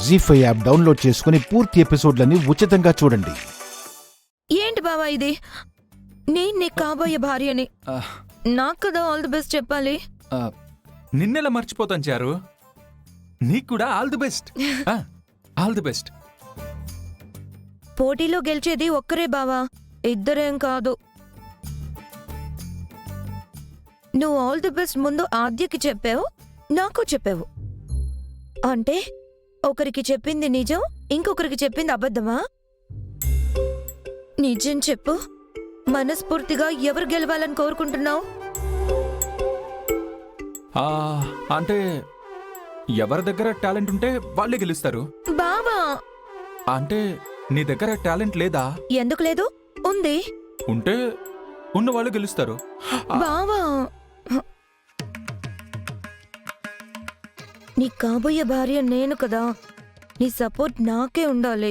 జీ5 app download చేసుకుని పూర్తి ఎపిసోడ్లని ఉచితంగా చూడండి. ఏంటి బావా ఇది? నేను నీ కాబోయే భార్యని. నాకు కదా ఆల్ ది బెస్ట్ చెప్పాలి. నిన్నెలా మర్చిపోతాను చారు. నీకు కూడా all the best. All the best. పోటీలో గెలిచేది ఒక్కరే బావా, ఇద్దరేం కాదు. నువ్వు ఆల్ ది బెస్ట్ ముందు ఆద్యకి చెప్పావు, నాకు చెప్పావు. అంటే ఒకరికి చెప్పింది నిజం, ఇంకొకరికి చెప్పింది అబద్ధమా? నిజం చెప్పు, మనస్ఫూర్తిగా ఎవరు గెలవాలని కోరుకుంటున్నావు? అంటే ఎవరి దగ్గర టాలెంట్ ఉంటే వాళ్ళే గెలుస్తారు. బావా, అంటే నీ దగ్గర టాలెంట్ లేదా? ఎందుకు లేదు, ఉంది. ఉంటే ఉన్న వాళ్ళు గెలుస్తారు. బావా, నీ కాబోయే భార్య నేను కదా, నీ సపోర్ట్ నాకే ఉండాలి.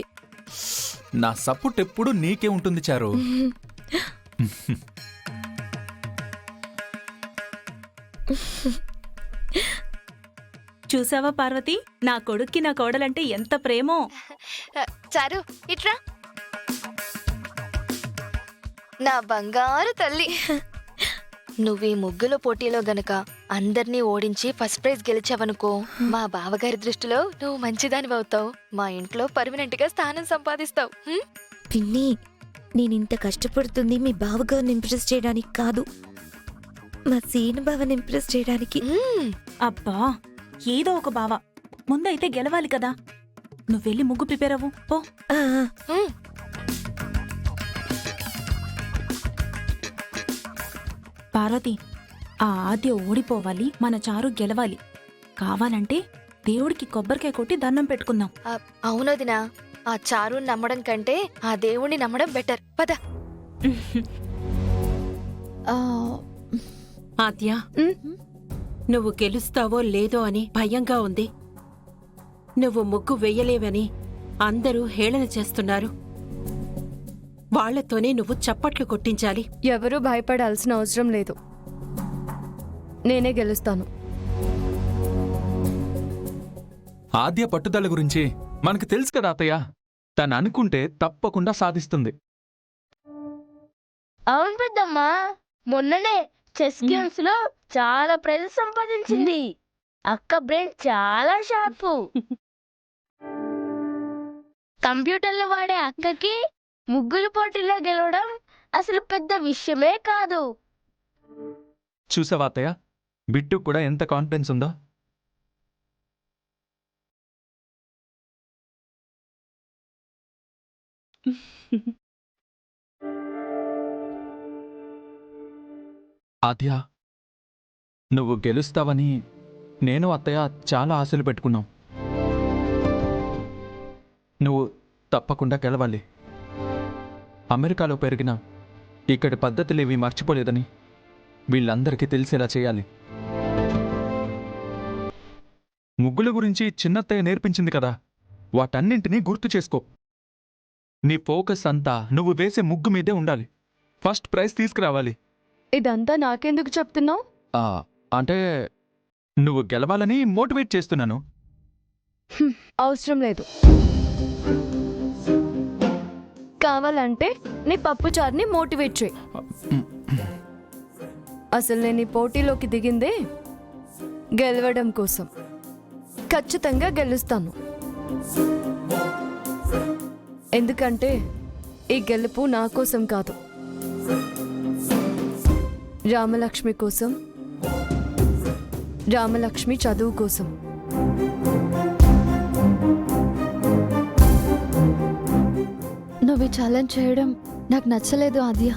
నా సపోర్ట్ ఎప్పుడు నీకే ఉంటుంది చారు. చూసావా పార్వతి, నా కొడుక్కి నా కోడలంటే ఎంత ప్రేమో. చారు ఇట్రా, నా బంగారు తల్లి. నువ్వీ ముగ్గుల పోటీలో గనక అందర్నీ ఓడించి ఫస్ట్ ప్రైజ్ గెలిచావనుకో, మా బావగారి దృష్టిలో నువ్వు మంచిదాని అవుతావు. మా ఇంట్లో పర్మనెంట్ గా స్థానం సంపాదిస్తావు. పిన్ని, నేనింత కష్టపడుతుంది మీ బావగారిని ఇంప్రెస్ చేయడానికి కాదు, మా సీను బావని ఇంప్రెస్ చేయడానికి. అబ్బా, ఏదో ఒక బావ, ముందైతే గెలవాలి కదా. నువ్వెళ్ళి ముగ్గు ప్రిపేర్ అవ్వు పో. పార్వతి, ఆ ఆద్య ఓడిపోవాలి, మన చారు గెలవాలి. కావాలంటే దేవుడికి కొబ్బరికాయ కొట్టి దండం పెట్టుకుందాం. అవునదినా, ఆ చారు నమ్మడం కంటే ఆ దేవుణ్ణి నమ్మడం బెటర్. పద. ఆద్య, నువ్వు గెలుస్తావో లేదో అని భయంగా ఉంది. నువ్వు ముగ్గు వెయ్యలేవని అందరూ హేళన చేస్తున్నారు. వాళ్లతోనే నువ్వు చప్పట్లు కొట్టించాలి. ఎవరూ భయపడాల్సిన అవసరం లేదు, నేనే గెలుస్తాను. ఆద్య పట్టుదల గురించి మనకు తెలుసు కదా అత్తయ్య. తను అనుకుంటే తప్పకుండా సాధిస్తుంది. అవును పెద్దమ్మా, మొన్ననే చెస్ గేమ్స్ లో చాలా ప్రైజ్ సంపాదించింది. అక్క బ్రెయిన్ చాలా షార్పు. కంప్యూటర్లు వాడే అక్కకి ముగ్గుల పోటీలో గెలవడం అసలు పెద్ద విషయమే కాదు. చూసావా అత్తయ్య, బిట్టు కూడా ఎంత కాన్ఫిడెన్స్ ఉందో. ఆద్య, నువ్వు గెలుస్తావని నేను అత్తయ్య చాలా ఆశలు పెట్టుకున్నాం. నువ్వు తప్పకుండా గెలవాలి. అమెరికాలో పెరిగిన ఇక్కడి పద్ధతులేవి మర్చిపోలేదని వీళ్ళందరికీ తెలిసేలా చేయాలి. ముగ్గుల గురించి చిన్నత్తయ్య నేర్పించింది కదా, వాటన్నింటినీ గుర్తు చేసుకో. నీ ఫోకస్ అంతా నువ్వు వేసే ముగ్గు మీదే ఉండాలి. ఫస్ట్ ప్రైజ్ తీసుకురావాలి. ఇదంతా నాకెందుకు చెప్తున్నావు? అంటే నువ్వు గెలవాలని మోటివేట్ చేస్తున్నాను. అవసరం లేదు. కావాలంటే నీ పప్పుచారుని మోటివేట్ చేయి. అసలు నేను ఈ పోటీలోకి దిగిందే గెలవడం కోసం. ఖచ్చితంగా గెలుస్తాను. ఎందుకంటే ఈ గెలుపు నా కోసం కాదు, రామలక్ష్మి కోసం, రామలక్ష్మి చదువు కోసం. నువ్వు ఈ ఛాలెంజ్ చేయడం నాకు నచ్చలేదు ఆద్య.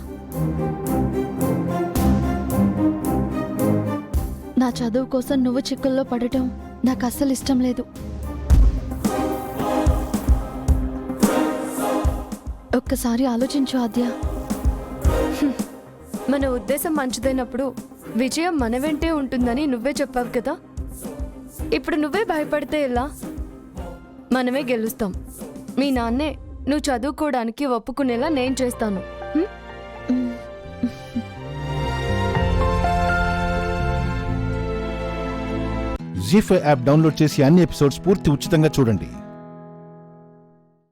నా చదువు కోసం నువ్వు చిక్కుల్లో పడటం నాకు అస్సలు ఇష్టం లేదు. ఒక్కసారి ఆలోచించు ఆద్య. మన ఉద్దేశం మంచిదైనప్పుడు విజయం మన వెంటే ఉంటుందని నువ్వే చెప్పావు కదా. ఇప్పుడు నువ్వే భయపడితే ఎలా? మనమే గెలుస్తాం. మీ నాన్నే నువ్వు చదువుకోవడానికి ఒప్పుకునేలా నేను చేస్తాను. జీ5 యాప్ డౌన్లోడ్ చేసి అన్ని ఎపిసోడ్స్ పూర్తి ఉచితంగా చూడండి.